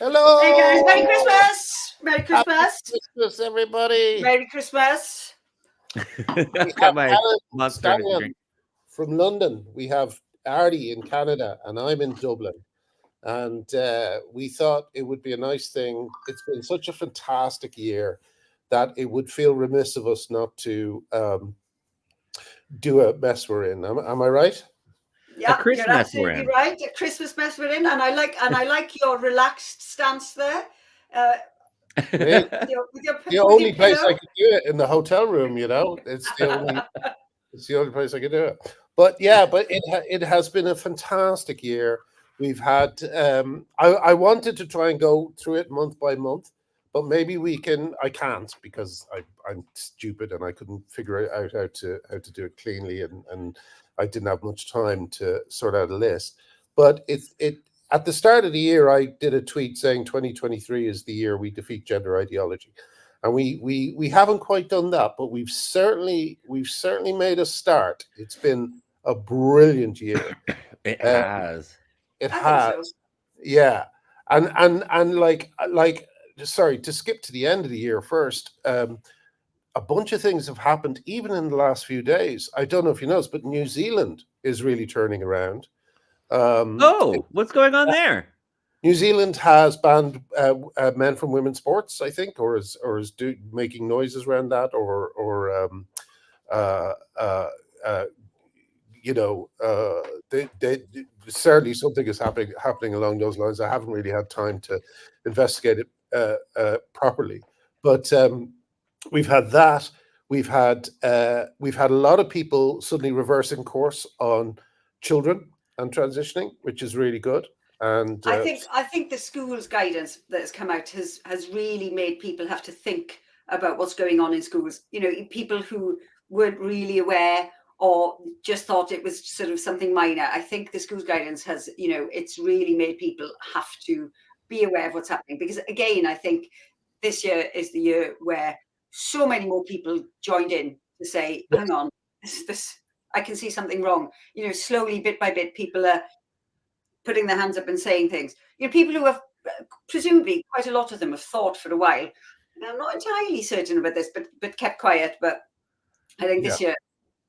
Hey guys, Merry Hello! Christmas! Merry Happy Christmas! Christmas, everybody! Merry Christmas! We Got have my Alan monster energy Scanlon drink. from London. We have Artie in Canada, and I'm in Dublin. And we thought it would be a nice thing. It's been such a fantastic year that it would feel remiss of us not to do a mess we're in. Am I right? Yeah, Christmas you're we're absolutely in. right. A Christmas mess we're in, and I like your relaxed stance there. Hey, With your the only place I pillow. could do it in the hotel room. It's the only place I could do it. But yeah, it has been a fantastic year. We've had I wanted to try and go through it month by month, but maybe we can. I can't because I'm stupid and I couldn't figure out how to do it cleanly, and I didn't have much time to sort out a list. But it at the start of the year, I did a tweet saying 2023 is the year we defeat gender ideology. And we haven't quite done that, but we've certainly made a start. It's been a brilliant year. It has. It I has, think so. yeah. And like sorry, to skip to the end of the year first. A bunch of things have happened even in the last few days. I don't know if you noticed, but New Zealand is really turning around. What's going on there? New Zealand has banned men from women's sports, I think, or is making noises around that, uh, uh, uh, they certainly something is happening along those lines. I haven't really had time to investigate it properly, but we've had that. We've had a lot of people suddenly reversing course on children and transitioning, which is really good. And I think the schools guidance that has come out has really made people have to think about what's going on in schools. People who weren't really aware or just thought it was sort of something minor. I think the schools guidance has, it's really made people have to be aware of what's happening. Because again, I think this year is the year where so many more people joined in to say, hang on, this I can see something wrong. Slowly, bit by bit, people are putting their hands up and saying things. People who have presumably quite a lot of them have thought for a while. And I'm not entirely certain about this, but kept quiet. But I think this year,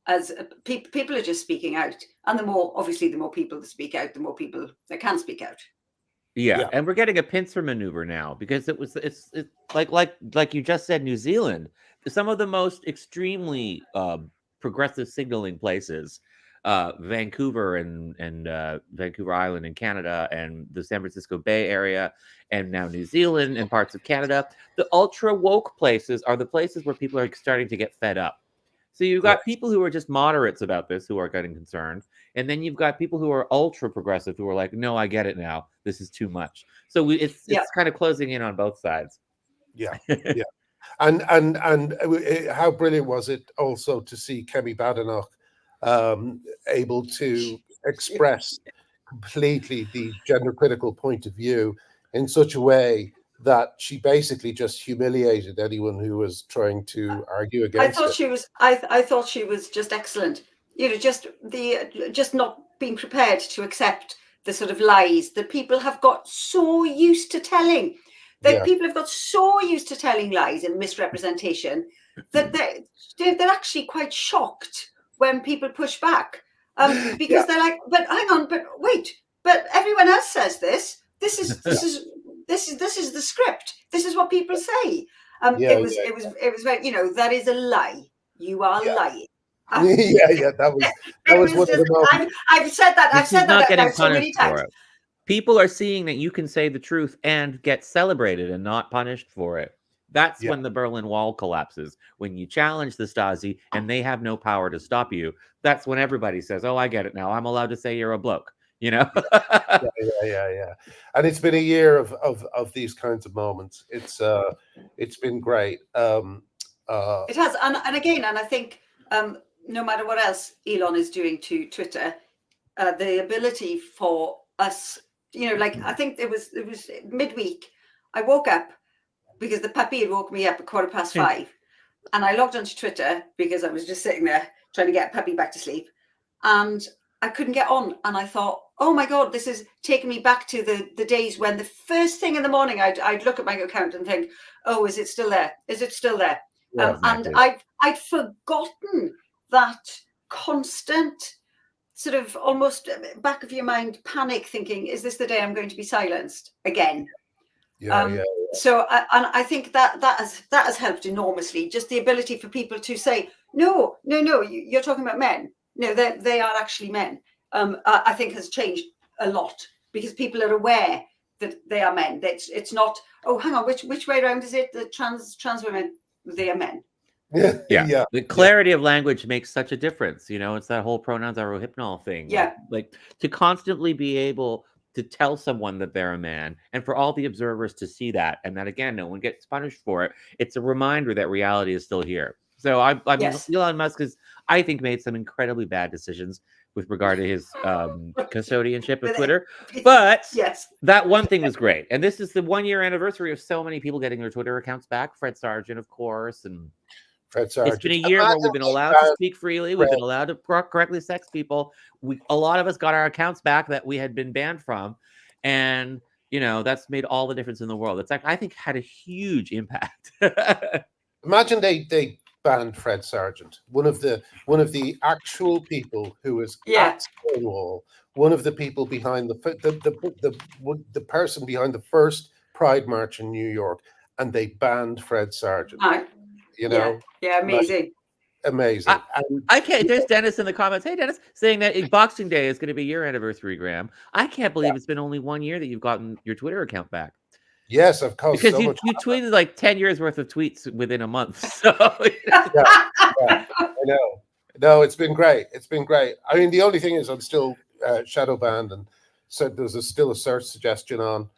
as people are just speaking out, and the more people that speak out, the more people that can speak out. Yeah, and we're getting a pincer maneuver now because it's like you just said, New Zealand, some of the most extremely progressive signaling places, Vancouver and Vancouver Island in Canada, and the San Francisco Bay Area, and now New Zealand and parts of Canada. The ultra woke places are the places where people are starting to get fed up. So you've got people who are just moderates about this who are getting concerned. And then you've got people who are ultra progressive who are like, no, I get it now. This is too much. So it's kind of closing in on both sides. Yeah. And how brilliant was it also to see Kemi Badenoch able to express completely the gender critical point of view in such a way that she basically just humiliated anyone who was trying to argue against it. I thought she was just excellent. Just not being prepared to accept the sort of lies that people have got so used to telling. People have got so used to telling lies and misrepresentation that they're actually quite shocked when people push back, because they're like, but hang on, but wait, but everyone else says this. This is the script. This is what people say. It was very, that is a lie. You are lying. That was one of the moments. I've said that. I've said that now so many times. People are seeing that you can say the truth and get celebrated and not punished for it. That's when the Berlin Wall collapses. When you challenge the Stasi and they have no power to stop you, that's when everybody says, oh, I get it now. I'm allowed to say you're a bloke, Yeah. And it's been a year of these kinds of moments. It's been great. It has. And again, and I think no matter what else Elon is doing to Twitter, the ability for us, I think it was midweek. I woke up because the puppy had woke me up at 5:15, and I logged onto Twitter because I was just sitting there trying to get puppy back to sleep, and I couldn't get on. And I thought, oh my God, this is taking me back to the days when the first thing in the morning I'd look at my account and think, oh, is it still there? Is it still there? Yeah, exactly. And I'd forgotten that constant sort of almost back of your mind panic thinking, is this the day I'm going to be silenced again? So I think that has helped enormously, just the ability for people to say, no, you're talking about men. No, they are actually men. I think has changed a lot because people are aware that they are men. It's not, oh, hang on, which way around is it? The trans women, they are men. Yeah. The clarity of language makes such a difference. You know, it's that whole pronouns are rohypnol thing. Yeah. Like to constantly be able to tell someone that they're a man, and for all the observers to see that, and that again, no one gets punished for it. It's a reminder that reality is still here. So I mean, Elon Musk has, I think, made some incredibly bad decisions with regard to his custodianship of Twitter. But that one thing was great. And this is the 1-year anniversary of so many people getting their Twitter accounts back. Fred Sargent, of course, and it's been a year where we've been allowed to speak freely. We've been allowed to correctly sex people. A lot of us got our accounts back that we had been banned from. And, you know, that's made all the difference in the world. It's like, I think, had a huge impact. Imagine they banned Fred Sargent, one of the actual people who was at Stonewall, one of the people behind the person behind the first Pride March in New York, and they banned Fred Sargent. You know, amazing. Like, amazing. I can't. There's Dennis in the comments. Hey, Dennis, saying that Boxing Day is going to be your anniversary, Graham. I can't believe it's been only 1 year that you've gotten your Twitter account back. Yes, of course. Because you tweeted like 10 years worth of tweets within a month. So I know. No, it's been great. It's been great. I mean, the only thing is I'm still shadow banned, and so there's still a search suggestion on.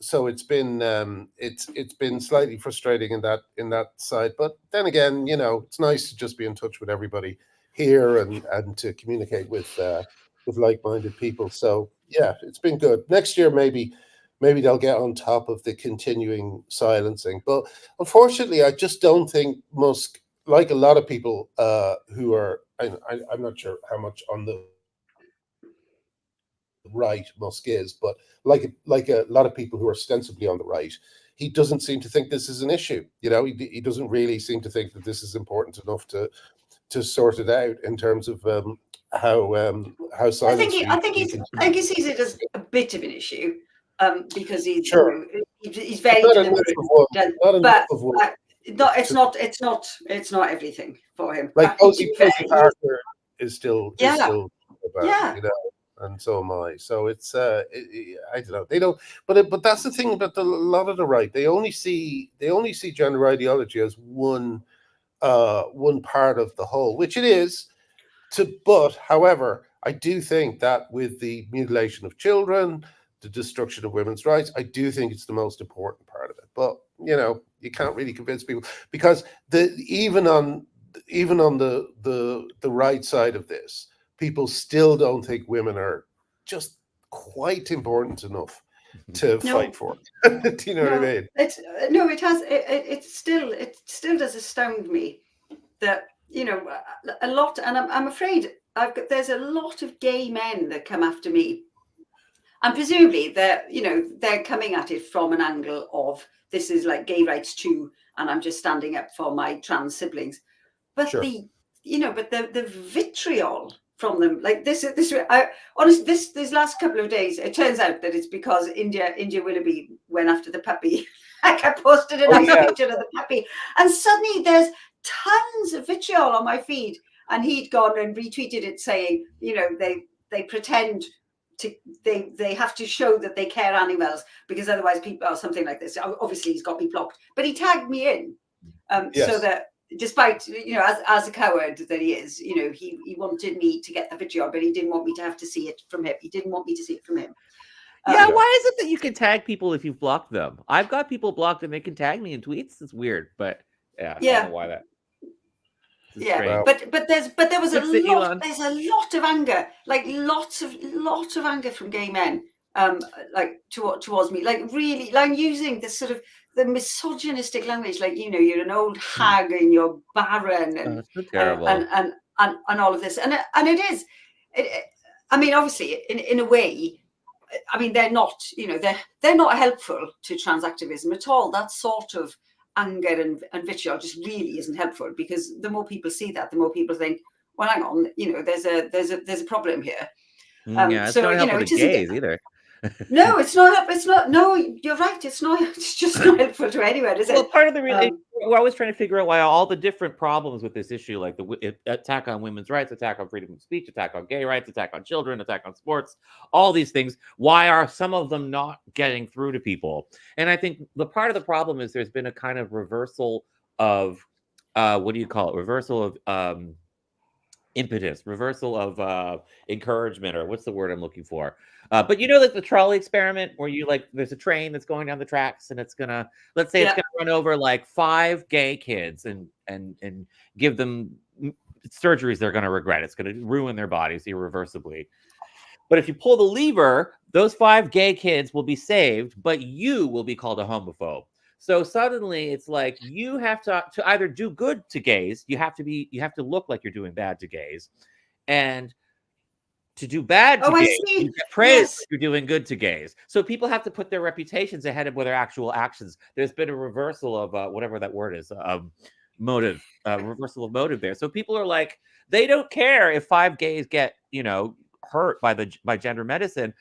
So it's been slightly frustrating in that side, but then again, you know, it's nice to just be in touch with everybody here and to communicate with like-minded people. So yeah, it's been good. Next year maybe they'll get on top of the continuing silencing, but unfortunately, I just don't think Musk, like a lot of people who are, I'm not sure how much on the right Musk is, but like a lot of people who are ostensibly on the right, he doesn't seem to think this is an issue. You know, he doesn't really seem to think that this is important enough to sort it out in terms of how silence. I think he sees it as a bit of an issue because he's he's very deliberate, but it's not everything for him. Like Posey Parker is still about, you know. And so am I. So it's I don't know. They don't. But that's the thing about a lot of the right. They only see gender ideology as one part of the whole, which it is. But however, I do think that with the mutilation of children, the destruction of women's rights, I do think it's the most important part of it. But you know, you can't really convince people because even on the right side of this, people still don't think women are just quite important enough to fight for. Do you know what I mean? It still does astound me that, you know, a lot, and I'm afraid there's a lot of gay men that come after me, and presumably they're coming at it from an angle of this is like gay rights too, and I'm just standing up for my trans siblings, but the vitriol from them, like this honestly, this last couple of days, it turns out that it's because India Willoughby went after the puppy. Like I posted a nice picture of the puppy, and suddenly there's tons of vitriol on my feed, and he'd gone and retweeted it saying, you know, they pretend to they have to show that they care animals because otherwise people are something like this. Obviously he's got me blocked, but he tagged me in so that despite, you know, as a coward that he is, you know, he wanted me to get the vitriol, but he didn't want me to have to see it from him. He didn't want me to see it from him. Yeah, why is it that you can tag people if you've blocked them? I've got people blocked and they can tag me in tweets. It's weird, but I don't know why that. But there was there's a lot of anger, like lots of anger from gay men, like towards me, like really, like using this sort of the misogynistic language, like, you know, you're an old hag and you're barren and so terrible. And all of this, and it is. I mean, obviously, in a way, I mean, they're not, you know, they're not helpful to trans activism at all. That sort of anger and vitriol just really isn't helpful, because the more people see that, the more people think, well, hang on, you know, there's a problem here. Yeah, it's So, not you know, helpful it to isn't. gays either. No, it's not. It's not. No, you're right. It's not. It's just not helpful to anyone, is it? Well, part of the reason we're always trying to figure out why all the different problems with this issue, like the attack on women's rights, attack on freedom of speech, attack on gay rights, attack on children, attack on sports, all these things, why are some of them not getting through to people? And I think the part of the problem is there's been a kind of reversal of what do you call it? Reversal of impetus, reversal of encouragement, or what's the word I'm looking for? But you know, like the trolley experiment, where you like there's a train that's going down the tracks and it's gonna, let's say, it's gonna run over like 5 gay kids and give them surgeries they're gonna regret. It's gonna ruin their bodies irreversibly. But if you pull the lever, those 5 gay kids will be saved, but you will be called a homophobe. So suddenly it's like you have to either do good to gays, you have to look like you're doing bad to gays, and to do bad to gays, you get praised if you're doing good to gays. So people have to put their reputations ahead of their actual actions. There's been a reversal of whatever that word is, motive, reversal of motive there. So people are like, they don't care if 5 gays get, you know, hurt by gender medicine,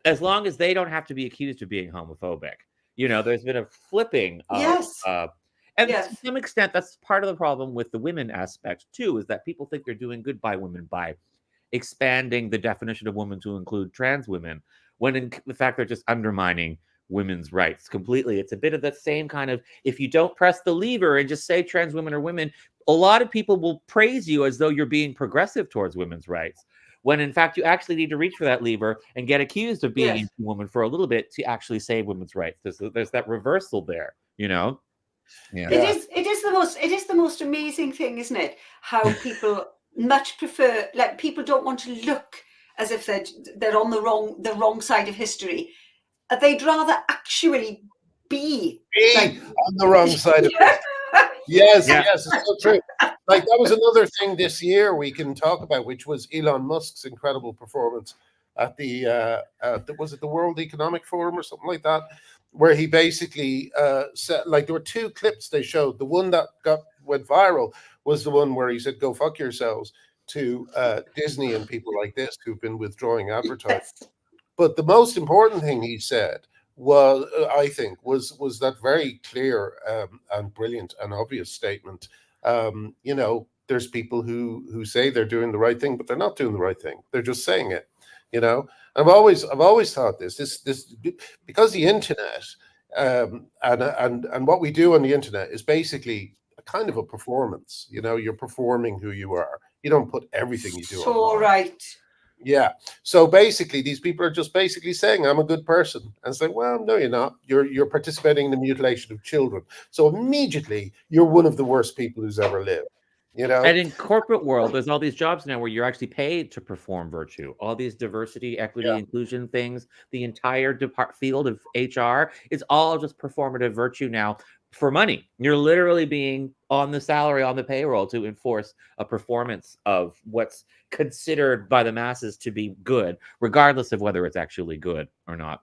as long as they don't have to be accused of being homophobic. You know, there's been a flipping of, and to some extent, that's part of the problem with the women aspect too, is that people think they're doing good by women by expanding the definition of woman to include trans women, when in fact they're just undermining women's rights completely. It's a bit of that same kind of, if you don't press the lever and just say trans women are women, a lot of people will praise you as though you're being progressive towards women's rights, when in fact you actually need to reach for that lever and get accused of being a woman for a little bit to actually save women's rights. There's that reversal there, you know. It is the most amazing thing, isn't it? How people much prefer, like, people don't want to look as if they're on the wrong side of history. They'd rather actually be like, on the wrong side of history. Yes, it's so true. Like, that was another thing this year we can talk about, which was Elon Musk's incredible performance at the was it the World Economic Forum or something like that, where he basically said, like, there were 2 clips they showed. The one that went viral was the one where he said, "Go fuck yourselves," to Disney and people like this who've been withdrawing advertising. But the most important thing he said was, I think, was that very clear and brilliant and obvious statement. You know, there's people who say they're doing the right thing, but they're not doing the right thing. They're just saying it. You know, I've always thought this because the internet and what we do on the internet is basically a kind of a performance. You know, you're performing who you are. You don't put everything you do online. Right. Yeah. So basically, these people are just basically saying, "I'm a good person," and it's like, well, no, you're not. You're participating in the mutilation of children. So immediately, you're one of the worst people who's ever lived. You know. And in corporate world, there's all these jobs now where you're actually paid to perform virtue. All these diversity, equity, inclusion things. The entire field of HR is all just performative virtue now for money. You're literally being on the salary, on the payroll, to enforce a performance of what's considered by the masses to be good, regardless of whether it's actually good or not.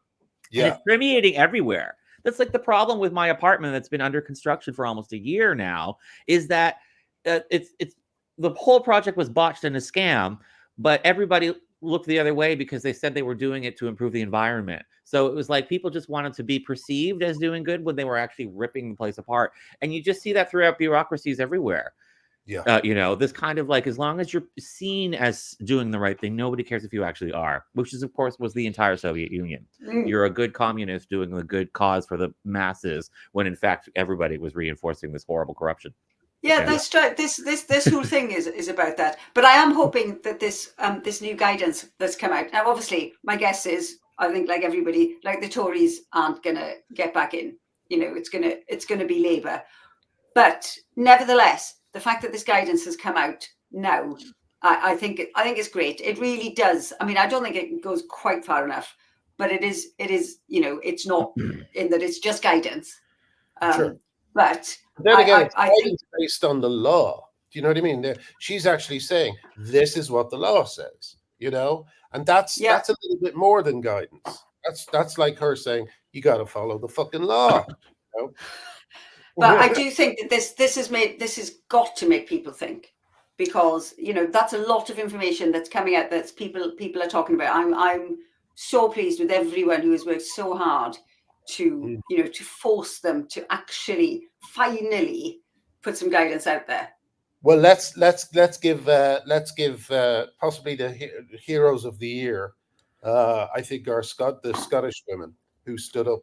And it's permeating everywhere. That's like the problem with my apartment that's been under construction for almost a year now, is that it's the whole project was botched and a scam, but everybody looked the other way because they said they were doing it to improve the environment. So it was like people just wanted to be perceived as doing good when they were actually ripping the place apart. And you just see that throughout bureaucracies everywhere. You know, this kind of like, as long as you're seen as doing the right thing, nobody cares if you actually are, which is, of course, was the entire Soviet Union. You're a good communist doing a good cause for the masses, when in fact everybody was reinforcing this horrible corruption. Yeah, that's right. This whole thing is about that. But I am hoping that this new guidance that's come out now. Obviously, my guess is, I think, like everybody, like the Tories aren't going to get back in. You know, it's gonna be Labour. But nevertheless, the fact that this guidance has come out now, I think it's great. It really does. I mean, I don't think it goes quite far enough, but it is. You know, it's not in that it's just guidance. Sure. But then again, I think it's based on the law. Do you know what I mean? She's actually saying this is what the law says. you know, and that's a little bit more than guidance. That's like her saying, you got to follow the fucking law. You know? But I do think that this has got to make people think, because that's a lot of information that's coming out that people are talking about. I'm so pleased with everyone who has worked so hard to to force them to actually finally put some guidance out there. Well, let's give possibly the heroes of the year. I think are the Scottish women who stood up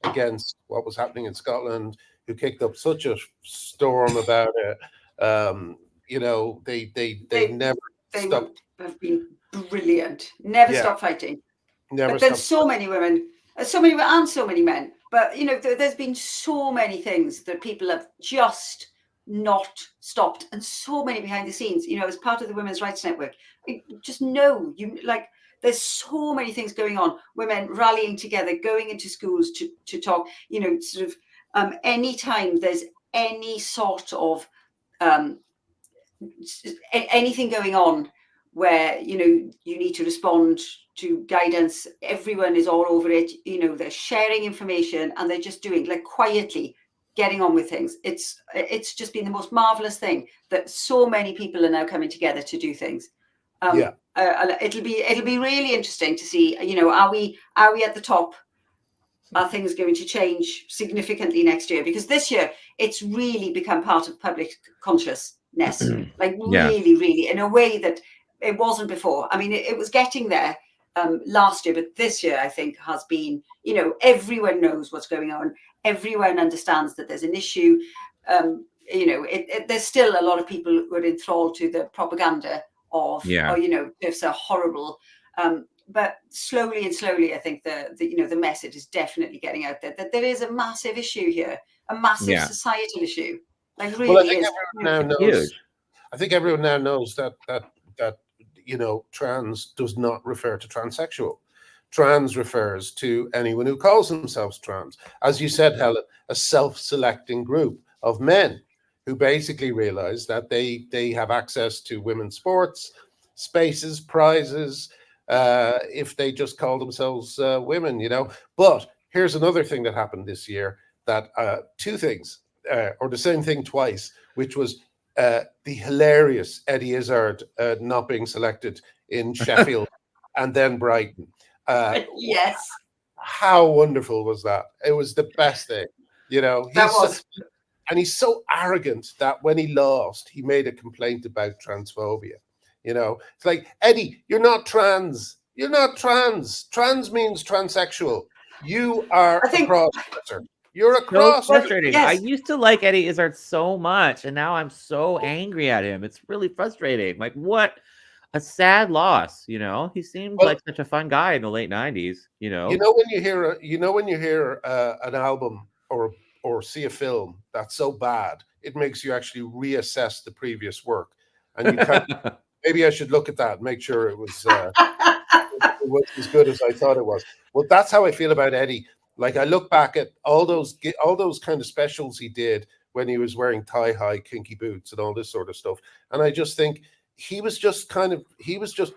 against what was happening in Scotland, who kicked up such a storm about it. They never stopped. Have been brilliant. Never stop fighting. Never. But there's so many women, and so many men. But there's been so many things that people have just not stopped, and so many behind the scenes. As part of the Women's Rights Network, there's so many things going on. Women rallying together, going into schools to talk. Anytime there's any sort of anything going on where you need to respond to guidance, everyone is all over it. They're sharing information, and they're just doing, like, quietly getting on with things. It's just been the most marvelous thing that so many people are now coming together to do things. It'll be really interesting to see. Are we at the top? Are things going to change significantly next year? Because this year it's really become part of public consciousness, really, in a way that it wasn't before. I mean, it was getting there last year, but this year I think has been, everyone knows what's going on. Everyone understands that there's an issue. There's still a lot of people who are enthralled to the propaganda of, it's a horrible. But slowly, I think the message is definitely getting out there that there is a massive issue here, a massive societal issue. Like, really, well, I think everyone now knows. I think everyone now knows that trans does not refer to transsexual. Trans refers to anyone who calls themselves trans. As you said, Helen, a self-selecting group of men who basically realize that they have access to women's sports, spaces, prizes, if they just call themselves women, But here's another thing that happened this year, that two things, or the same thing twice, which was the hilarious Eddie Isard not being selected in Sheffield and then Brighton. Yes. How wonderful was that? It was the best thing, and he's so arrogant that when he lost, he made a complaint about transphobia. It's like, Eddie, you're not trans. You're not trans. Trans means transsexual. You are a cross-dresser. You're a cross. Frustrating. Yes. I used to like Eddie Izzard so much, and now I'm so angry at him. It's really frustrating. Like, what a sad loss. He seemed like such a fun guy in the late '90s. When you hear an album or see a film that's so bad, it makes you actually reassess the previous work, and you kind of, maybe I should look at that and make sure it was as good as I thought it was. Well, that's how I feel about Eddie. Like, I look back at all those kind of specials he did when he was wearing thigh-high kinky boots and all this sort of stuff, and I just think he was just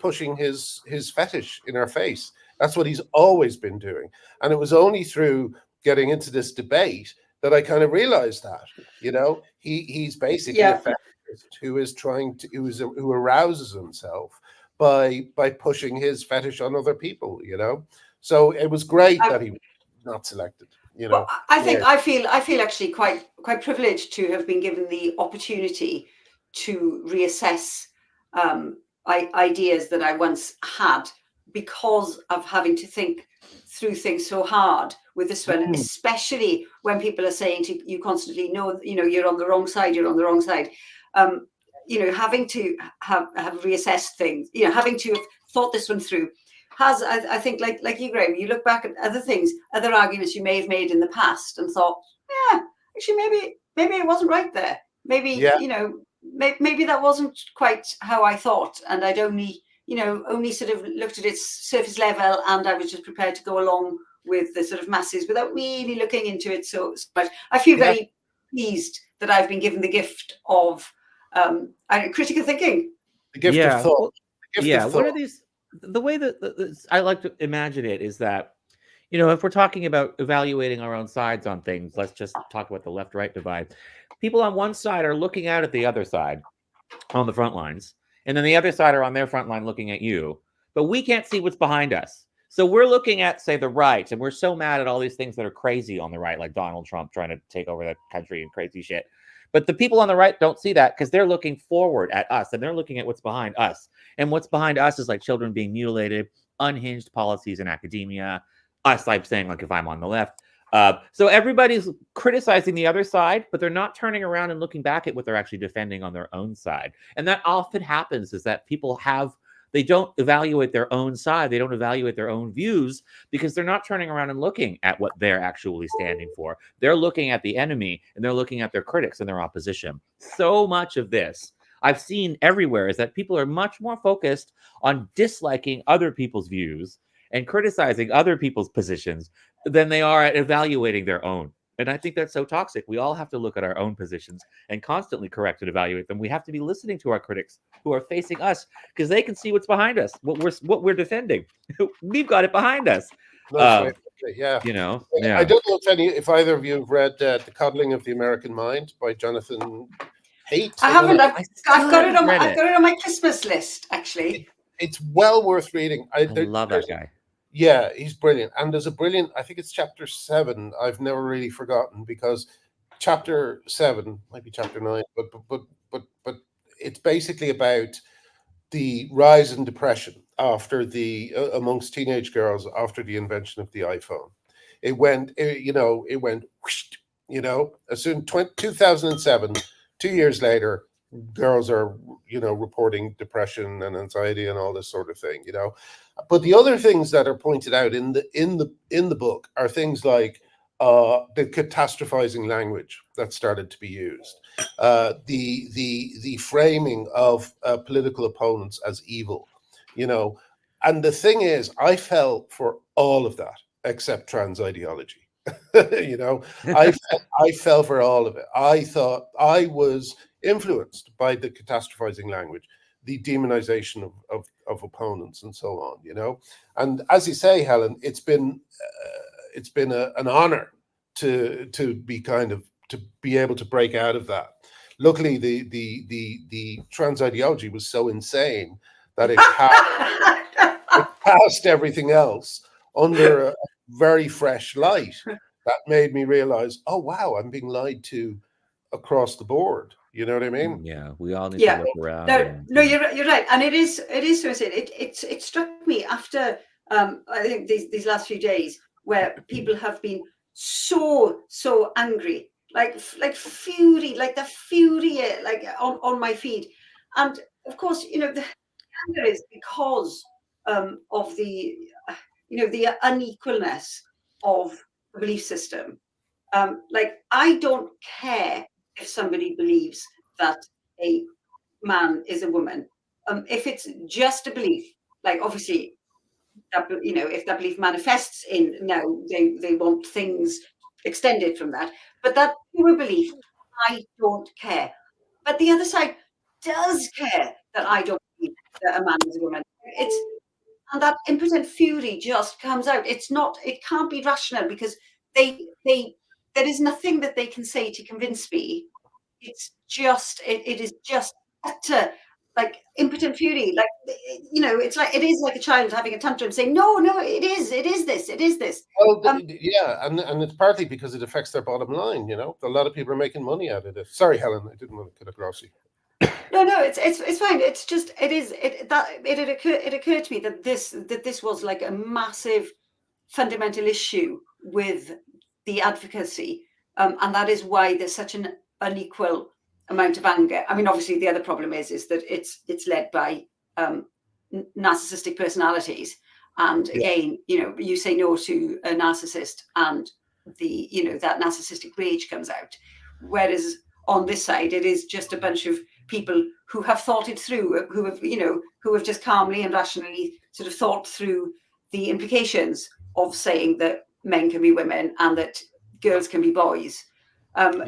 pushing his fetish in our face. That's what he's always been doing, and it was only through getting into this debate that I kind of realized that, he's basically a fetishist who arouses himself by pushing his fetish on other people, So it was great that he was not selected. Well, I feel actually quite privileged to have been given the opportunity to reassess ideas that I once had, because of having to think through things so hard with this one, especially when people are saying to you constantly, no, you're on the wrong side, having to have reassessed things, having to have thought this one through has, I think, like you, Graham, you look back at other arguments you may have made in the past and thought, actually, maybe it wasn't right there. Maybe, maybe that wasn't quite how I thought. And I'd only sort of looked at its surface level, and I was just prepared to go along with the sort of masses without really looking into it so much. I feel very pleased that I've been given the gift of critical thinking. The gift of thought. One of these the way that I like to imagine it is that, you know, if we're talking about evaluating our own sides on things, let's just talk about the left-right divide. People on one side are looking out at the other side on the front lines, and then the other side are on their front line looking at you, but we can't see what's behind us. So we're looking at, say, the right, and we're so mad at all these things that are crazy on the right, like Donald Trump trying to take over the country and crazy shit. But the people on the right don't see that because they're looking forward at us and they're looking at what's behind us. And what's behind us is like children being mutilated, unhinged policies in academia, us, like saying, like, if I'm on the left. So everybody's criticizing the other side, but they're not turning around and looking back at what they're actually defending on their own side. And that often happens is that people they don't evaluate their own side. They don't evaluate their own views because they're not turning around and looking at what they're actually standing for. They're looking at the enemy and they're looking at their critics and their opposition. So much of this I've seen everywhere is that people are much more focused on disliking other people's views and criticizing other people's positions than they are at evaluating their own. And I think that's so toxic. We all have to look at our own positions and constantly correct and evaluate them. We have to be listening to our critics who are facing us because they can see what's behind us, what we're defending. We've got it behind us. That's right. Yeah. You know, I don't know if either of you have read The Coddling of the American Mind by Jonathan Haidt. I haven't. I've got it on my Christmas list, actually. It's well worth reading. I love that guy. Yeah, he's brilliant. And there's a brilliant, I think it's chapter 7. I've never really forgotten because chapter 7 might be chapter 9, but it's basically about the rise in depression after amongst teenage girls after the invention of the iPhone. It went whoosh, as soon 2007, 2 years later, girls are reporting depression and anxiety and all this sort of thing, But the other things that are pointed out in the book are things like the catastrophizing language that started to be used, the framing of political opponents as evil, And the thing is, I fell for all of that except trans ideology. I fell for all of it. I thought I was influenced by the catastrophizing language, the demonization of opponents, and so on. And as you say, Helen, it's been an honor to be able to break out of that. Luckily, the trans ideology was so insane that it passed everything else under a very fresh light. That made me realize, oh wow, I'm being lied to across the board. You know what I mean? Yeah, we all need to look around. No, you're right, and it is so insane. It struck me after I think these last few days where people have been so angry, like fury, like the fury, like on my feed, and of course, the anger is because of the the unequalness of the belief system. Like, I don't care if somebody believes that a man is a woman. If it's just a belief, like, obviously, that, if that belief manifests in now they want things extended from that, but that pure belief, I don't care. But the other side does care that I don't believe that a man is a woman. And that impotent fury just comes out. It can't be rational because there is nothing that they can say to convince me. It's just, it is just utter, like, impotent fury. Like, it's like, it is like a child having a tantrum saying, no, it is this. Well, yeah, and it's partly because it affects their bottom line, A lot of people are making money out of it. Sorry, Helen, I didn't want to cut across you. No, it's fine. It's just, it occurred to me that this was like a massive fundamental issue with the advocacy, and that is why there's such an unequal amount of anger. I mean, obviously, the other problem is that it's led by narcissistic personalities, and again, you say no to a narcissist, and that narcissistic rage comes out. Whereas on this side, it is just a bunch of people who have thought it through, who have just calmly and rationally sort of thought through the implications of saying that men can be women and that girls can be boys. To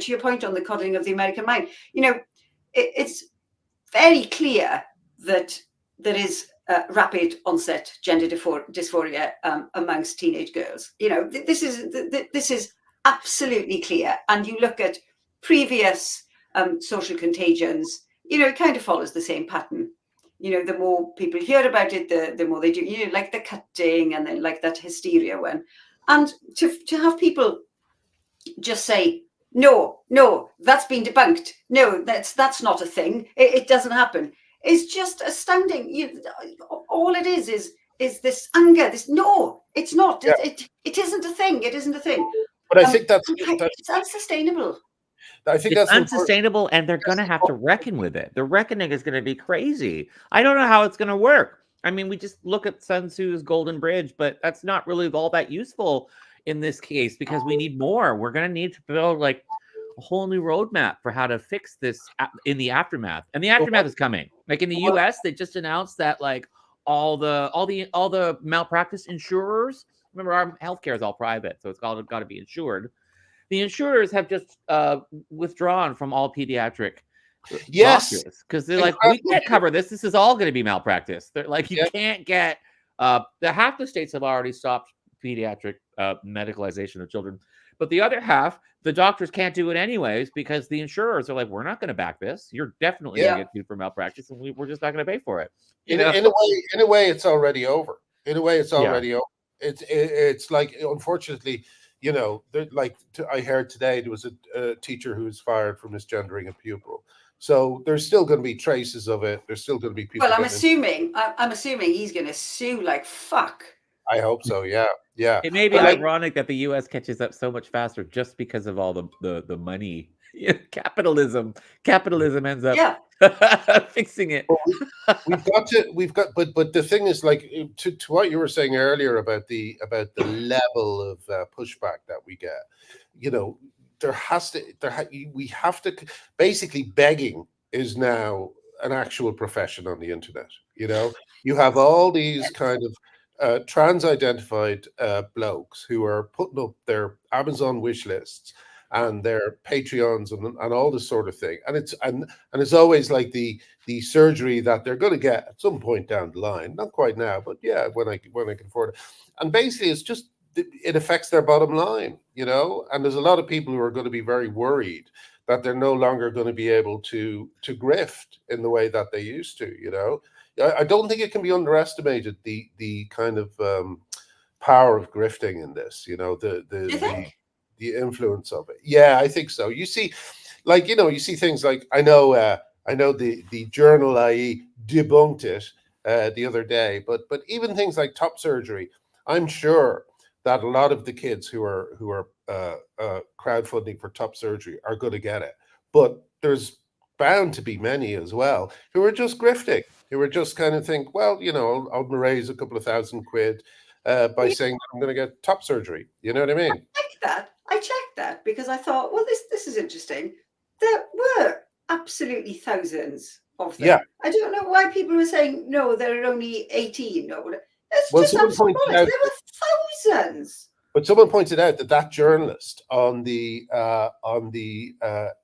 your point on the coddling of the American mind, it's very clear that there is rapid onset gender dysphoria amongst teenage girls. This is absolutely clear. And you look at previous social contagions, it kind of follows the same pattern. The more people hear about it, the more they do, like the cutting and then like that hysteria one. And to have people just say, no, that's been debunked. No, that's not a thing. It doesn't happen. It's just astounding. All it is this anger. No, it's not. Yeah. It isn't a thing. It isn't a thing. But I think that's it's unsustainable. I think it's that's unsustainable, and they're going to have to reckon with it. The reckoning is going to be crazy. I don't know how it's going to work. I mean, we just look at Sun Tzu's Golden Bridge, but that's not really all that useful in this case because we need more. We're going to need to build like a whole new roadmap for how to fix this in the aftermath. And the aftermath is coming. Like in the US, they just announced that like all the malpractice insurers, remember our healthcare is all private, so it's got to be insured. The insurers have just withdrawn from all pediatric doctors because they're like, we can't cover this. This is all going to be malpractice. They're like, you can't get half the states have already stopped pediatric medicalization of children, but the other half, the doctors can't do it anyways because the insurers are like, we're not going to back this. You're definitely going to get sued for malpractice, and we're just not going to pay for it. In a way, it's already over. In a way, it's already over. It's like, unfortunately, I heard today there was a teacher who was fired for misgendering a pupil. So there's still going to be traces of it. There's still going to be people. Well, I'm assuming he's going to sue like fuck. I hope so. Yeah. It may be ironic that the U.S. catches up so much faster just because of all the money. Capitalism ends up fixing it. But the thing is, like, to what you were saying earlier about the level of pushback that we get, we have to basically, begging is now an actual profession on the internet. You have all these kind of trans-identified blokes who are putting up their Amazon wish lists and their Patreons and all this sort of thing, and it's always like the surgery that they're going to get at some point down the line, not quite now, but when I can afford it, and basically it affects their bottom line, and there's a lot of people who are going to be very worried that they're no longer going to be able to grift in the way that they used to. I don't think it can be underestimated the kind of power of grifting in this. The influence of it. Yeah, I think so. You see, you see things like I know the journal IE debunked it the other day, but even things like top surgery, I'm sure that a lot of the kids who are crowdfunding for top surgery are going to get it, but there's bound to be many as well who are just grifting, who are just kind of think, well, I'll raise a couple of £1,000 by saying that I'm going to get top surgery. You know what I mean? I checked that because I thought, well, this is interesting. There were absolutely thousands of them. Yeah. I don't know why people were saying no, there are only 18. No, it's just absolutely there were thousands. But someone pointed out that journalist on the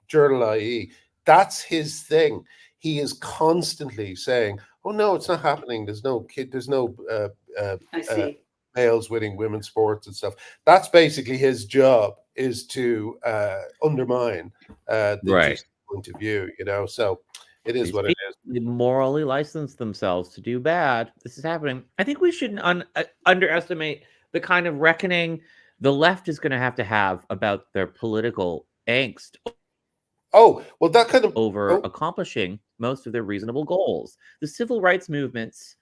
journal IE, that's his thing. He is constantly saying, "Oh no, it's not happening. There's no kid. There's no males winning women's sports and stuff." That's basically his job, is to undermine the point of view. So it is what it is. They morally license themselves to do bad. This is happening. I think we shouldn't underestimate the kind of reckoning the left is going to have about their political angst. Oh, well, that kind of accomplishing most of their reasonable goals. The civil rights movements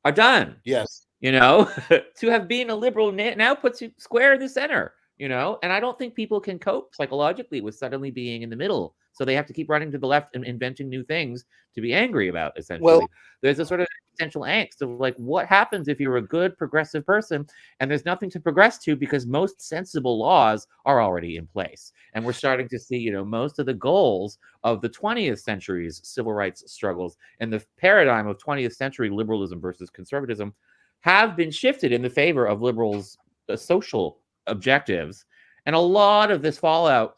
are done. Yes. To have been a liberal now puts you square in the center, and I don't think people can cope psychologically with suddenly being in the middle. So they have to keep running to the left and inventing new things to be angry about, essentially. Well, there's a sort of existential angst of what happens if you're a good progressive person and there's nothing to progress to because most sensible laws are already in place. And we're starting to see, most of the goals of the 20th century's civil rights struggles and the paradigm of 20th century liberalism versus conservatism have been shifted in the favor of liberals' social objectives. And a lot of this fallout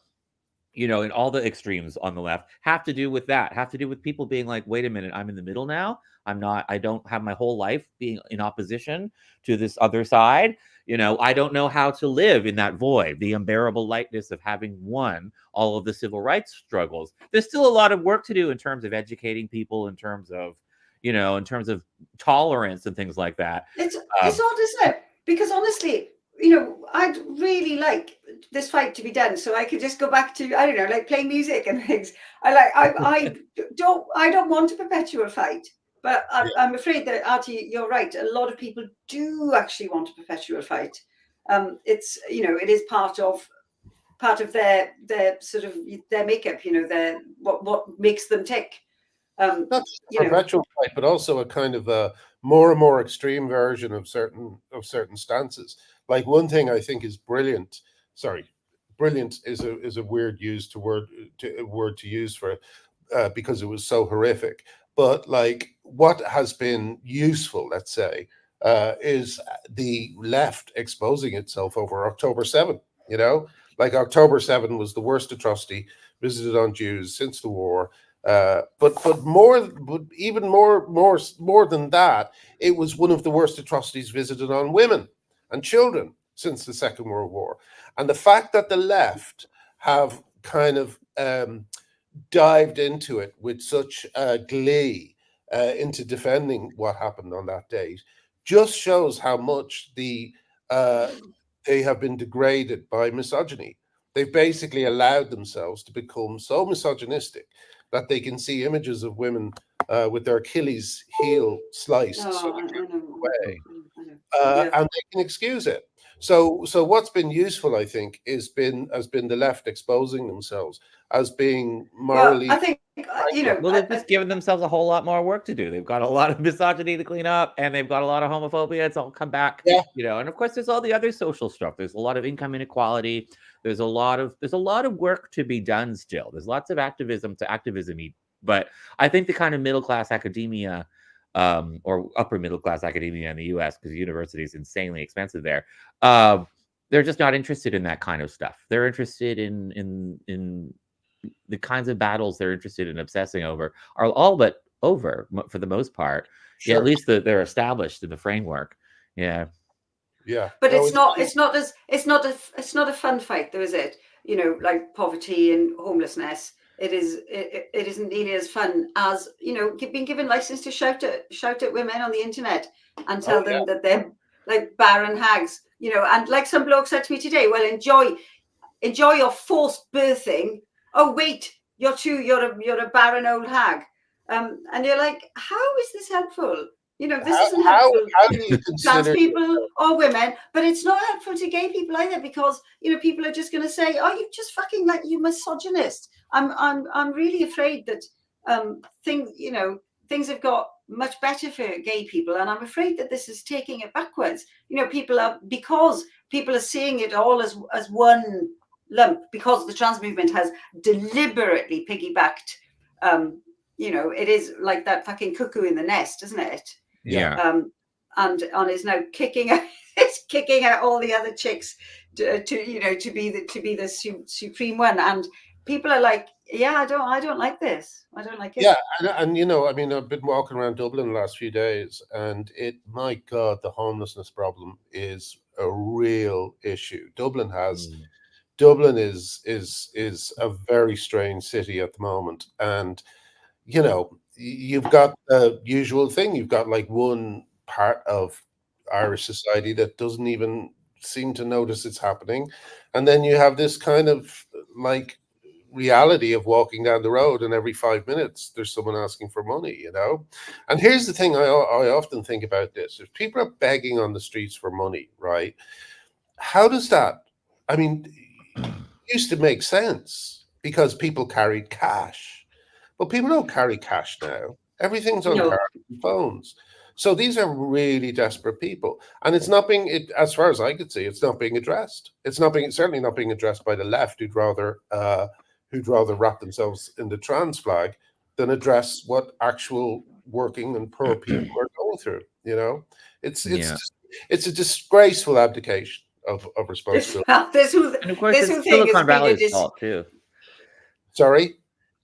you know, and all the extremes on the left have to do with that, have to do with people being like, wait a minute, I'm in the middle now. I don't have my whole life being in opposition to this other side. You know, I don't know how to live in that void, the unbearable lightness of having won all of the civil rights struggles. There's still a lot of work to do in terms of educating people, in terms of, you know, in terms of tolerance and things like that. It's odd, isn't it? Because honestly, you know, I'd really like this fight to be done so I could just go back to, I don't know, like playing music and things. I don't want a perpetual fight, but I'm afraid that, Artie, you're right. A lot of people do actually want a perpetual fight. It's, you know, it is part of their sort of their makeup, you know, their what makes them tick. Not just a perpetual fight, but also a kind of a more and more extreme version of certain stances. Like, one thing I think is brilliant. Sorry, brilliant is a weird word to use for it, because it was so horrific. But like, what has been useful, let's say, is the left exposing itself over October 7. You know, like October 7 was the worst atrocity visited on Jews since the war. But even more than that, it was one of the worst atrocities visited on women and children since the Second World War. And the fact that the left have kind of dived into it with such glee, into defending what happened on that date, just shows how much they have been degraded by misogyny. They've basically allowed themselves to become so misogynistic that they can see images of women with their Achilles heel sliced away, and they can excuse it. So what's been useful, I think, has been the left exposing themselves as being morally. Well, I think, you know, well, they've just given themselves a whole lot more work to do. They've got a lot of misogyny to clean up, and they've got a lot of homophobia. It's all come back, you know. And of course, there's all the other social stuff. There's a lot of income inequality. There's a lot of work to be done still. There's lots of activism, but I think the kind of middle class academia, or upper middle class academia in the U.S., because the university is insanely expensive there, they're just not interested in that kind of stuff. They're interested in the kinds of battles they're interested in obsessing over are all but over for the most part. Sure. Yeah, at least they're established in the framework. Yeah. But it's not a fun fight, though, is it? You know, like poverty and homelessness. It isn't nearly as fun as, you know, being given license to shout at women on the internet and tell them that they're like barren hags, you know. And like some bloke said to me today, well, enjoy your forced birthing. Oh wait, you're a barren old hag, and you're like, how is this helpful? You know, this isn't helpful to trans people or women, but it's not helpful to gay people either, because, you know, people are just going to say, oh, you just fucking, like, you misogynist. I'm really afraid that things have got much better for gay people, and I'm afraid that this is taking it backwards. You know, because people are seeing it all as one lump, because the trans movement has deliberately piggybacked. You know, it is like that fucking cuckoo in the nest, isn't it? Yeah. And is now kicking out all the other chicks to be the supreme one. And people are like, yeah, I don't like this. I don't like it. Yeah, and you know, I mean, I've been walking around Dublin the last few days, and my God, the homelessness problem is a real issue. Dublin is a very strange city at the moment, and you know, you've got the usual thing. You've got like one part of Irish society that doesn't even seem to notice it's happening, and then you have this kind of like reality of walking down the road, and every 5 minutes there's someone asking for money, you know. And here's the thing I often think about this: if people are begging on the streets for money, right, how does that, I mean, it used to make sense because people carried cash, but people don't carry cash now. Everything's on cards and phones. So these are really desperate people, and it's not being, as far as I could see, it's not being addressed. It's certainly not being addressed by the left, who'd rather wrap themselves in the trans flag than address what actual working and poor people are going through. You know, it's a disgraceful abdication of responsibility. And of course, it's Silicon Valley's fault too. Sorry?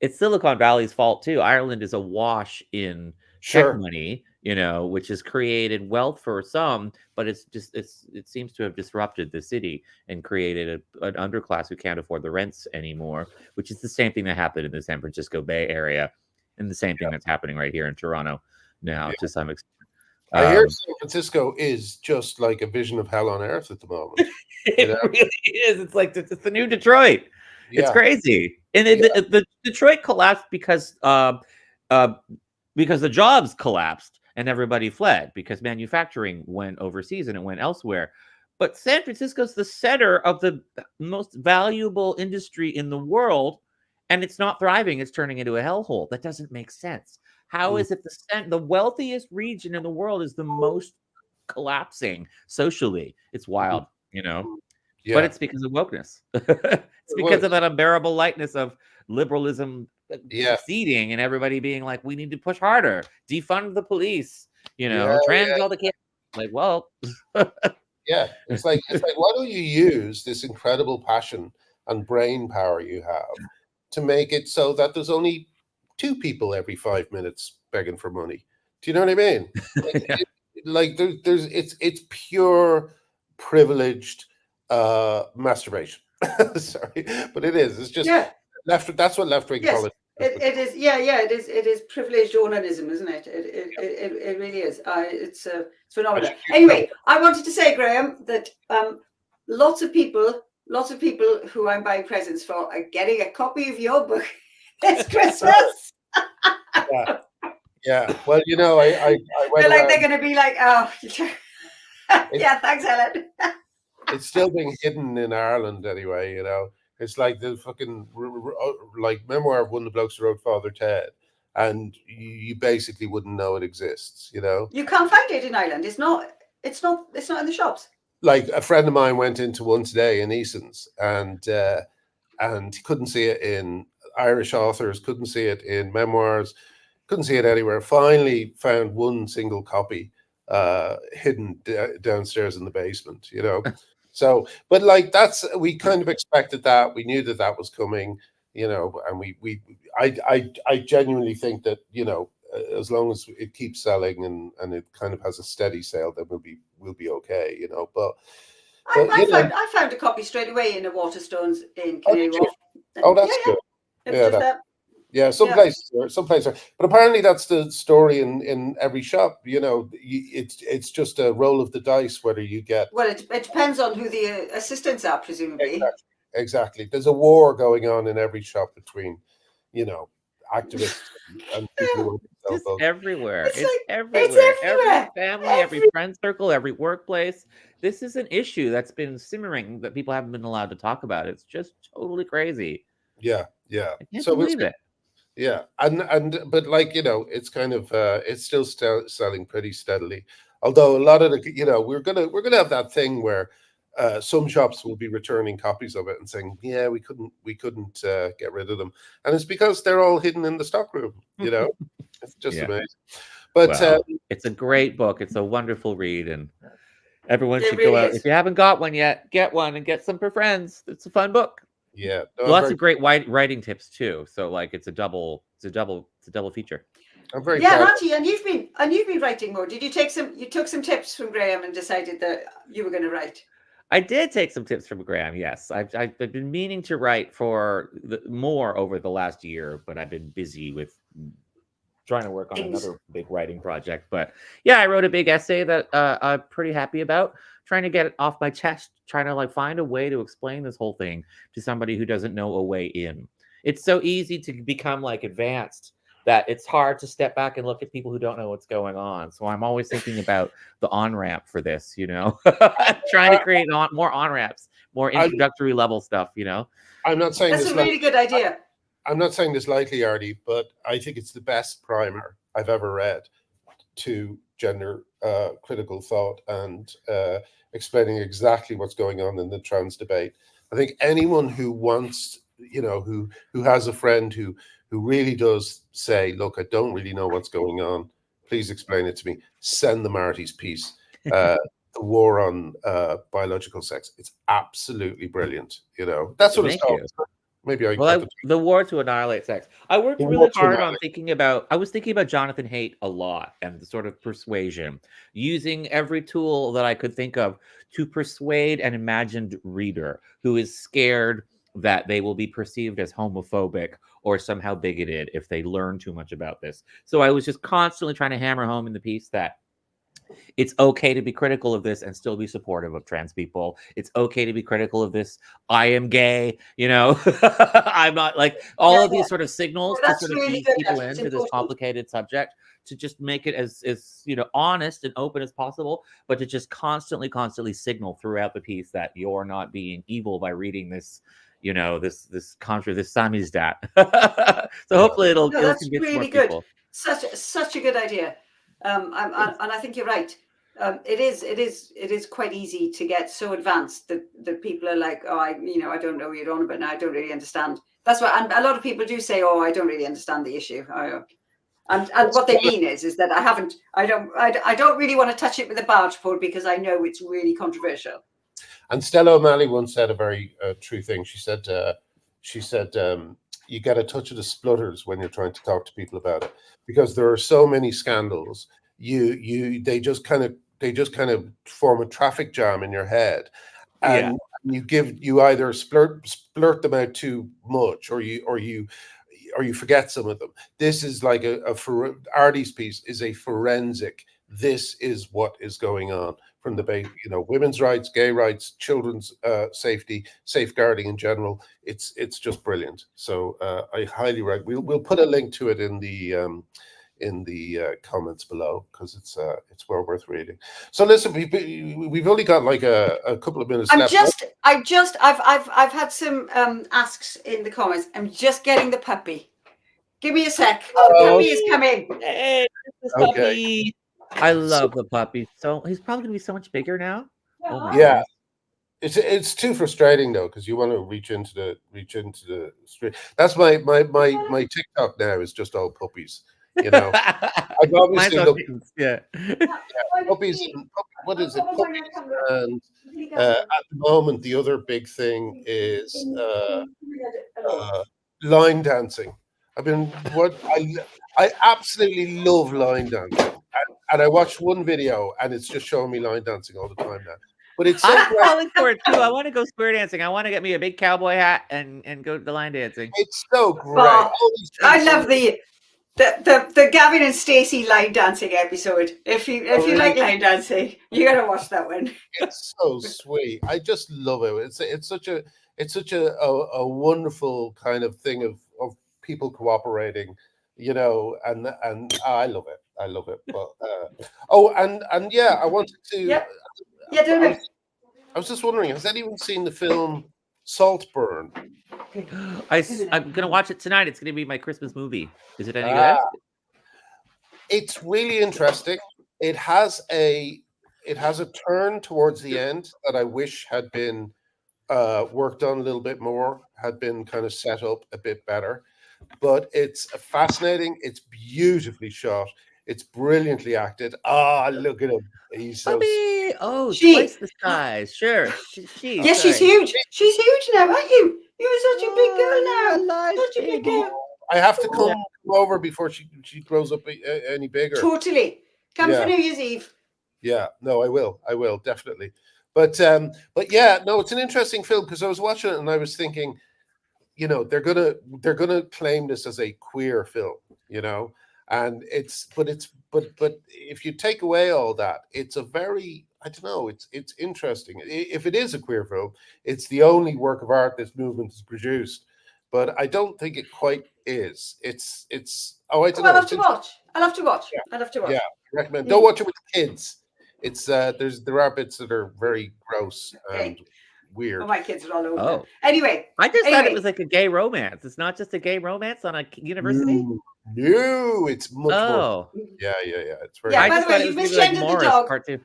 It's Silicon Valley's fault too. Ireland is awash in tech money, which has created wealth for some, but it seems to have disrupted the city and created an underclass who can't afford the rents anymore, which is the same thing that happened in the San Francisco Bay Area and the same thing that's happening right here in Toronto now to some extent. I hear San Francisco is just like a vision of hell on earth at the moment. It really is. It's like it's the new Detroit. Yeah. It's crazy. And the Detroit collapsed because the jobs collapsed and everybody fled because manufacturing went overseas and it went elsewhere. But San Francisco's the center of the most valuable industry in the world, and it's not thriving. It's turning into a hellhole. That doesn't make sense. How is it the wealthiest region in the world is the most collapsing socially? It's wild, Yeah. But it's because of wokeness. It's because of that unbearable lightness of liberalism succeeding and everybody being like, we need to push harder, defund the police, trans all the kids. Like, well, yeah, it's like why don't you use this incredible passion and brain power you have to make it so that there's only 2 people every 5 minutes begging for money? Do you know what I mean? It's pure privileged masturbation. Sorry, but it is. It's just left. That's what left-wing politics. It is. It is privileged onanism, isn't it? It really is. It's phenomenal. Anyway, I wanted to say, Graham, that lots of people who I'm buying presents for are getting a copy of your book this Christmas. Yeah. Well, I went they're going to be like, oh, yeah, thanks, Helen. It's still being hidden in Ireland anyway, It's like the fucking like memoir of one of the blokes who wrote Father Ted, and you basically wouldn't know it exists, You can't find it in Ireland. It's not in the shops. Like a friend of mine went into one today in Eason's and couldn't see it in Irish authors, couldn't see it in memoirs, couldn't see it anywhere. Finally found one single copy hidden downstairs in the basement, So, but like we kind of expected that. We knew that was coming, and I genuinely think that, as long as it keeps selling and it kind of has a steady sale, then we'll be okay, But I found a copy straight away in a Waterstones in Canary Wharf. Oh, that's good. Some places are, but apparently that's the story in every shop. It's just a roll of the dice whether you get. Well, it depends on who the assistants are, presumably. Exactly. There's a war going on in every shop between, activists and people who it's everywhere. It's everywhere. It's everywhere. Every family, every friend circle, every workplace. This is an issue that's been simmering that people haven't been allowed to talk about. It's just totally crazy. Yeah. I can't believe it. Yeah, but like it's kind of it's still selling pretty steadily. Although a lot of the we're gonna have that thing where some shops will be returning copies of it and saying, yeah, we couldn't get rid of them, and it's because they're all hidden in the stockroom. It's just amazing. But it's a great book. It's a wonderful read, and everyone should go out. If you haven't got one yet, get one and get some for friends. It's a fun book. Yeah, lots of great writing tips too. So like it's a double feature. I'm very Nancy, and you've been writing more. Did you took some tips from Graham and decided that you were going to write? I did take some tips from Graham. Yes, I've been meaning to write for more over the last year, but I've been busy with trying to work on another big writing project. But yeah, I wrote a big essay that I'm pretty happy about. Trying to get it off my chest, trying to like find a way to explain this whole thing to somebody who doesn't know a way in. It's so easy to become like advanced that it's hard to step back and look at people who don't know what's going on. So I'm always thinking about the on-ramp for this, trying to create more on-ramps, more introductory level stuff, I'm not saying that's a really good idea. I'm not saying this lightly, Artie, but I think it's the best primer I've ever read to gender critical thought and explaining exactly what's going on in the trans debate. I think anyone who wants, who has a friend who really does say, look, I don't really know what's going on, please explain it to me, send them Artie's piece, The War on Biological Sex. It's absolutely brilliant, That's what it's called. Maybe I Well, got the war to annihilate sex. I worked The war really to hard on annihilate. thinking about. I was thinking about Jonathan Haidt a lot and the sort of persuasion, using every tool that I could think of to persuade an imagined reader who is scared that they will be perceived as homophobic or somehow bigoted if they learn too much about this. So I was just constantly trying to hammer home in the piece that it's okay to be critical of this and still be supportive of trans people. It's okay to be critical of this. I am gay, I'm not, like, all of these sort of signals to That's sort of really ease good. people It's into this important. complicated subject, to just make it as honest and open as possible, but to just constantly signal throughout the piece that you're not being evil by reading this, this country, this samizdat. So hopefully it'll that's convince more really good. people. Such a good idea. And I think you're right. It is quite easy to get so advanced that people are like, oh, I don't know what you're on about now. I don't really understand. That's why, and a lot of people do say, oh, I don't really understand the issue. And what they mean is that I don't really want to touch it with a barge pole because I know it's really controversial. And Stella O'Malley once said a very true thing. She said, you get a touch of the splutters when you're trying to talk to people about it, because there are so many scandals. They just kind of form a traffic jam in your head, and you either splurt them out too much, or you forget some of them. This is like Artie's piece is a forensic. This is what is going on from the base, women's rights, gay rights, children's safety, safeguarding in general. It's just brilliant. So I highly recommend. We'll put a link to it in the comments below, because it's well worth reading. So listen, we've only got like a couple of minutes left. I've had some asks in the comments. I'm just getting the puppy. Give me a sec. The puppy is coming. Hey, this puppy. I love the puppy. So he's probably gonna be so much bigger now. Oh my Yeah. goodness. It's too frustrating though, because you want to reach into the street. That's my TikTok now is just all puppies. I've obviously looked. Puppies. What is it? Puppies, and at the moment the other big thing is line dancing. I absolutely love line dancing, and I watched one video, and it's just showing me line dancing all the time now. But it's so I'm falling for it too. I want to go square dancing. I want to get me a big cowboy hat and go to the line dancing. It's so great. I love the Gavin and Stacey line dancing episode. If you like line dancing, you gotta watch that one. It's so sweet. I just love it. It's such a wonderful kind of thing of people cooperating, and I love it. I love it. But and yeah, I wanted to. Yep. Yeah, I was just wondering, has anyone seen the film Saltburn? I'm gonna watch it tonight. It's gonna be my Christmas movie. Is it any good? It's really interesting. It has a turn towards the end that I wish had been worked on a little bit more, had been kind of set up a bit better. But it's fascinating. It's beautifully shot. It's brilliantly acted. Look at him. He's so Puppy! Twice the size. Sure. She's huge. She's huge now, aren't you? You're such a big girl now. Such a big girl. I have to come over before she grows up any bigger. Totally. Come for New Year's Eve. Yeah, no, I will definitely. But yeah, no, it's an interesting film, because I was watching it and I was thinking, they're gonna claim this as a queer film, and but if you take away all that, it's a very, I don't know, it's interesting. If it is a queer film, it's the only work of art this movement has produced, but I don't think it quite is. It's I don't know. I'll have to watch. Yeah, I recommend. Don't watch it with kids. It's there are bits that are very gross and weird. Oh, my kids are all over. Anyway, I just thought it was like a gay romance. It's not just a gay romance on a university. No, it's much more. Yeah. It's very. By the way, you've misgendered the dog. Part two.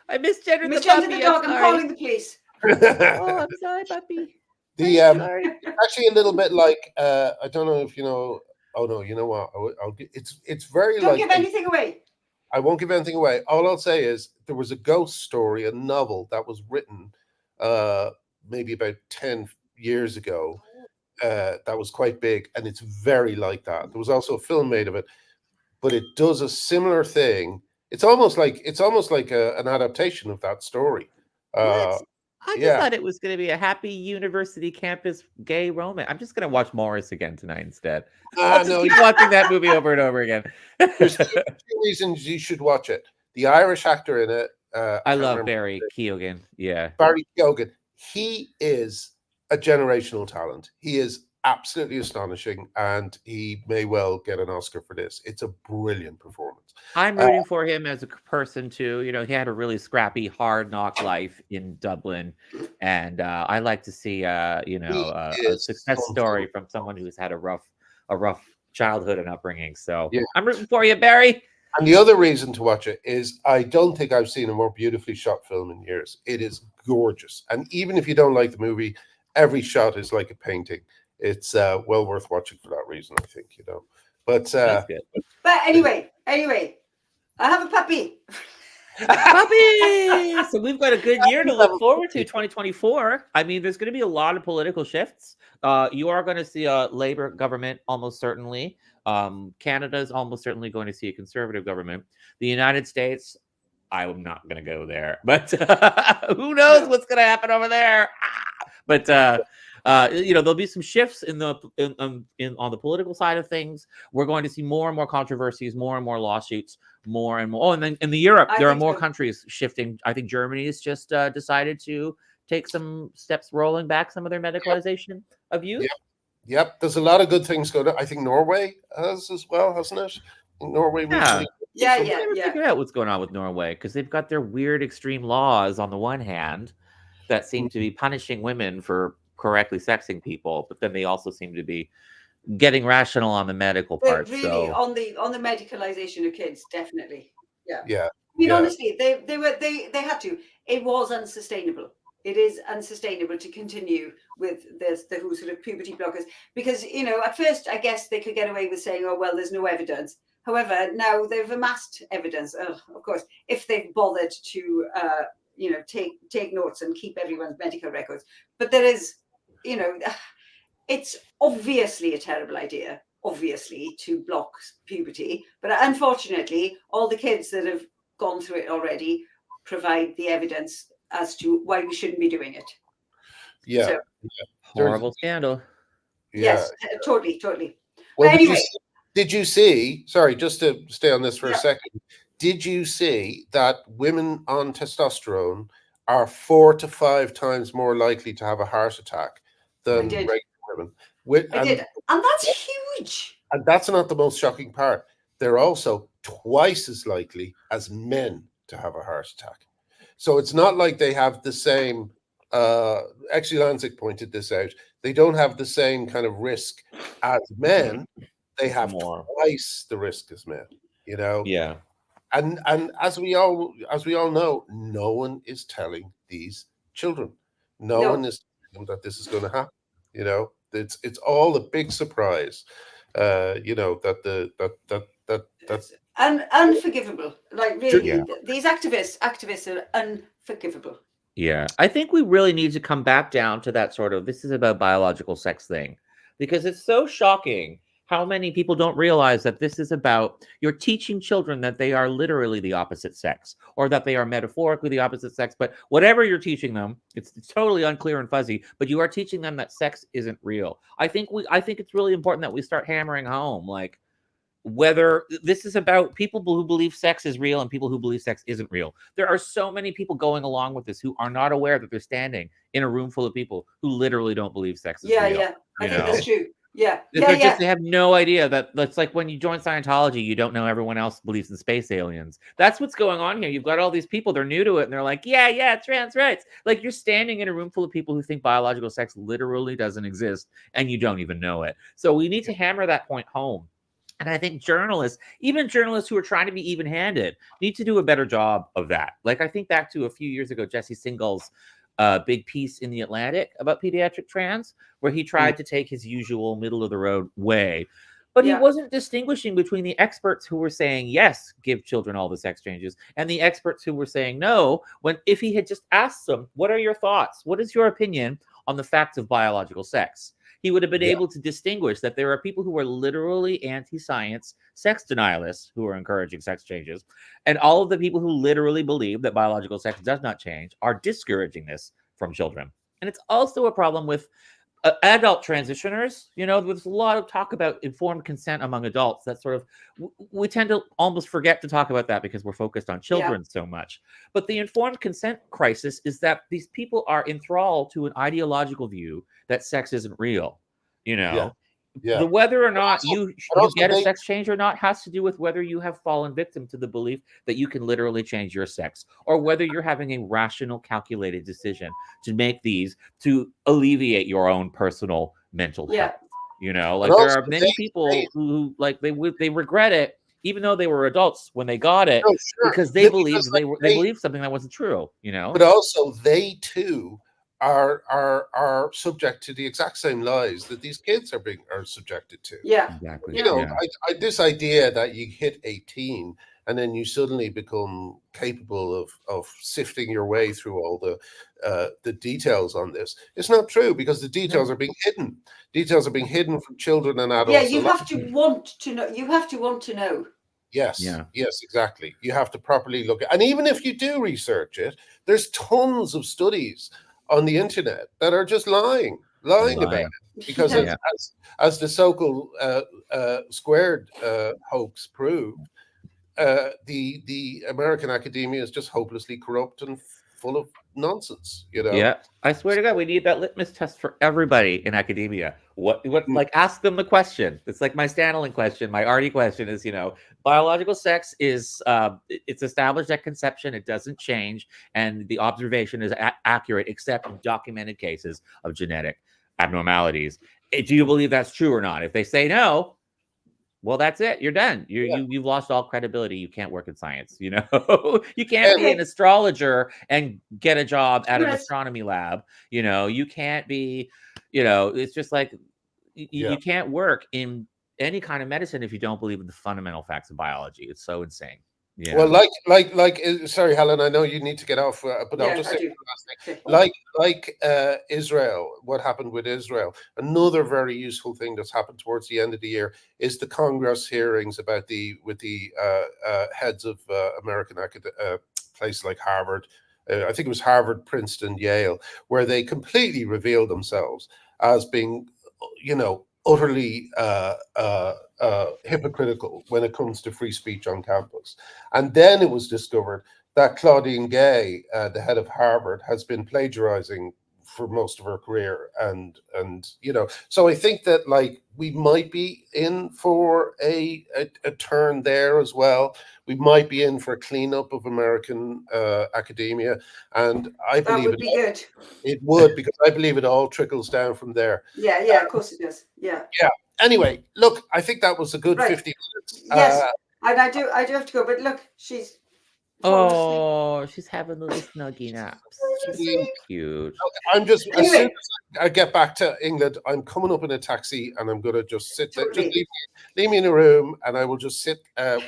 I misgendered the dog. I'm calling the police. I'm sorry, puppy. Actually a little bit like I don't know if you know. Oh no, you know what? It's very. Don't give anything away. I won't give anything away. All I'll say is there was a ghost story, a novel that was written maybe about 10 years ago, that was quite big, and it's very like that. There was also a film made of it, but it does a similar thing. It's almost like an adaptation of that story. What? I just Yeah. thought it was going to be a happy university campus gay romance. I'm just going to watch Morris again tonight instead. I'll just No, keep watching that movie over and over again. there's two reasons you should watch it. The Irish actor in it. I can't love remember Barry Keoghan. Yeah. Barry Keoghan. He is a generational talent. He is absolutely astonishing, and he may well get an Oscar for this. It's a brilliant performance. I'm rooting for him as a person too. You know, he had a really scrappy, hard knock life in Dublin, and I like to see, a success story from someone who's had a rough childhood and upbringing. So Yeah. I'm rooting for you, Barry. And the other reason to watch it is I don't think I've seen a more beautifully shot film in years. It is gorgeous, and even if you don't like the movie, every shot is like a painting. It's well worth watching for that reason, I think, But That's good. But anyway, I have a puppy. Puppy! So we've got a good year to look forward to, 2024. I mean, there's going to be a lot of political shifts. You are going to see a Labour government, almost certainly. Canada is almost certainly going to see a Conservative government. The United States, I'm not going to go there, but who knows what's going to happen over there? But there'll be some shifts on the political side of things. We're going to see more and more controversies, more and more lawsuits, more and more. Oh, and then in Europe, there are more countries shifting. I think Germany has just decided to take some steps, rolling back some of their medicalization of youth. Yep. There's a lot of good things going on. I think Norway has as well, hasn't it? Norway recently. Yeah. Figure out what's going on with Norway, because they've got their weird extreme laws on the one hand that seem to be punishing women for correctly sexing people, but then they also seem to be getting rational on the medical part. Really, so on the medicalization of kids, definitely. Yeah. I mean, yeah. honestly, they had to. It was unsustainable. It is unsustainable to continue with the whole sort of puberty blockers, because at first I guess they could get away with saying, oh well, there's no evidence. However, now they've amassed evidence. Of course, if they've bothered to take notes and keep everyone's medical records. But there is, it's obviously a terrible idea, obviously, to block puberty. But unfortunately, all the kids that have gone through it already provide the evidence as to why we shouldn't be doing it. Yeah. So, horrible scandal. Yes, totally. Well, anyway, did you see? Sorry, just to stay on this for a second. Did you see that women on testosterone are 4 to 5 times more likely to have a heart attack than regular women? I did, and that's huge. And that's not the most shocking part. They're also twice as likely as men to have a heart attack. So it's not like they have the same. Actually, Lanzik pointed this out. They don't have the same kind of risk as men. They have twice the risk as men. Yeah. And as we all know, no one is telling these children. No one is telling them that this is going to happen. It's all a big surprise. That's unforgivable. Like really, these activists are unforgivable. Yeah, I think we really need to come back down to that sort of this is about biological sex thing, because it's so shocking how many people don't realize that this is about you're teaching children that they are literally the opposite sex, or that they are metaphorically the opposite sex. But whatever you're teaching them, it's totally unclear and fuzzy, but you are teaching them that sex isn't real. I think it's really important that we start hammering home, like, whether this is about people who believe sex is real and people who believe sex isn't real. There are so many people going along with this who are not aware that they're standing in a room full of people who literally don't believe sex is real. Yeah, I think that's true. Yeah. They have no idea that that's like when you join Scientology, you don't know everyone else believes in space aliens. That's what's going on here. You've got all these people, they're new to it, and they're like, yeah, trans rights. Like, you're standing in a room full of people who think biological sex literally doesn't exist, and you don't even know it. So we need to hammer that point home. And I think journalists, even journalists who are trying to be even-handed, need to do a better job of that. Like, I think back to a few years ago, Jesse Singal's big piece in The Atlantic about pediatric trans, where he tried to take his usual middle-of-the-road way. But he wasn't distinguishing between the experts who were saying, yes, give children all the sex changes, and the experts who were saying no, when if he had just asked them, what are your thoughts? What is your opinion on the facts of biological sex? he would have been Yeah. able to distinguish that there are people who are literally anti-science sex denialists who are encouraging sex changes, and all of the people who literally believe that biological sex does not change are discouraging this from children. And it's also a problem with adult transitioners. There's a lot of talk about informed consent among adults. That sort of, we tend to almost forget to talk about that because we're focused on children so much. But the informed consent crisis is that these people are enthralled to an ideological view that sex isn't real. Yeah. The whether or not you get a they- sex change or not has to do with whether you have fallen victim to the belief that you can literally change your sex, or whether you're having a rational, calculated decision to make these to alleviate your own personal mental health. Like there are many people who like they regret it, even though they were adults when they got it, because they believed they believed something that wasn't true. But also they too are subject to the exact same lies that these kids are subjected to. Yeah, exactly. This idea that you hit 18 and then you suddenly become capable of sifting your way through all the details on this. It's not true, because the details are being hidden. Details are being hidden from children and adults. Yeah, you have to want to know. You have to want to know. Yes, yes, exactly. You have to properly look at, and even if you do research it, there's tons of studies on the internet that are just lying about it, because as the so-called squared hoax proved, the American academia is just hopelessly corrupt and full of nonsense. Yeah, I swear to God, we need that litmus test for everybody in academia. What like, ask them the question. It's like my Stanley question, my Artie question is, biological sex is it's established at conception, it doesn't change, and the observation is accurate except in documented cases of genetic abnormalities. Do you believe that's true or not? If they say no, well, that's it. You're done. You've lost all credibility. You can't work in science. You can't be an astrologer and get a job at an astronomy lab. You can't be. It's just like you can't work in any kind of medicine if you don't believe in the fundamental facts of biology. It's so insane. Yeah. Well, sorry, Helen, I know you need to get off, but I'll just say the last thing. Like Israel, what happened with Israel? Another very useful thing that's happened towards the end of the year is the Congress hearings with the heads of American places like Harvard. I think it was Harvard, Princeton, Yale, where they completely revealed themselves as being, utterly hypocritical when it comes to free speech on campus. And then it was discovered that Claudine Gay, the head of Harvard, has been plagiarizing for most of her career. And so I think that we might be in for a turn there as well. We might be in for a cleanup of American academia. And I believe that would be good. It would, because I believe it all trickles down from there. Yeah, of course it does. Yeah. Anyway, look, I think that was a good 50 minutes. Yes, and I do have to go, but look, she's she's having little snuggie naps. She's so cute. I'm just, as soon as I get back to England, I'm coming up in a taxi and I'm going to just sit there. Just leave me in a room and I will just sit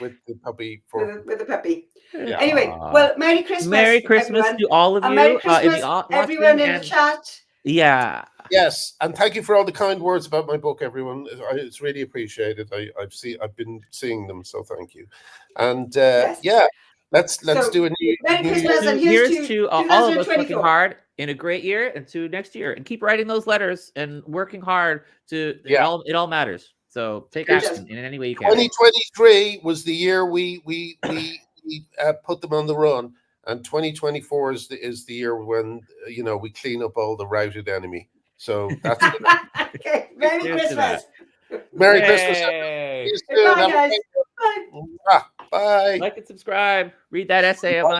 with the puppy. With the puppy. Yeah. Anyway, well, Merry Christmas. Merry Christmas everyone. to all of you. Merry Christmas, everyone in the chat. Yeah. Yes, and thank you for all the kind words about my book, everyone. It's really appreciated. I've been seeing them, so thank you. And let's do a new. Merry Christmas, and here's to all of us working hard in a great year and to next year, and keep writing those letters and working hard to. It all matters. So take action in any way you can. 2023 was the year we put them on the run. And 2024 is the year when we clean up all the routed enemy. So that's okay. Merry Christmas. Merry Christmas. See you soon. Bye, guys. Bye. Like and subscribe. Read that essay of mine.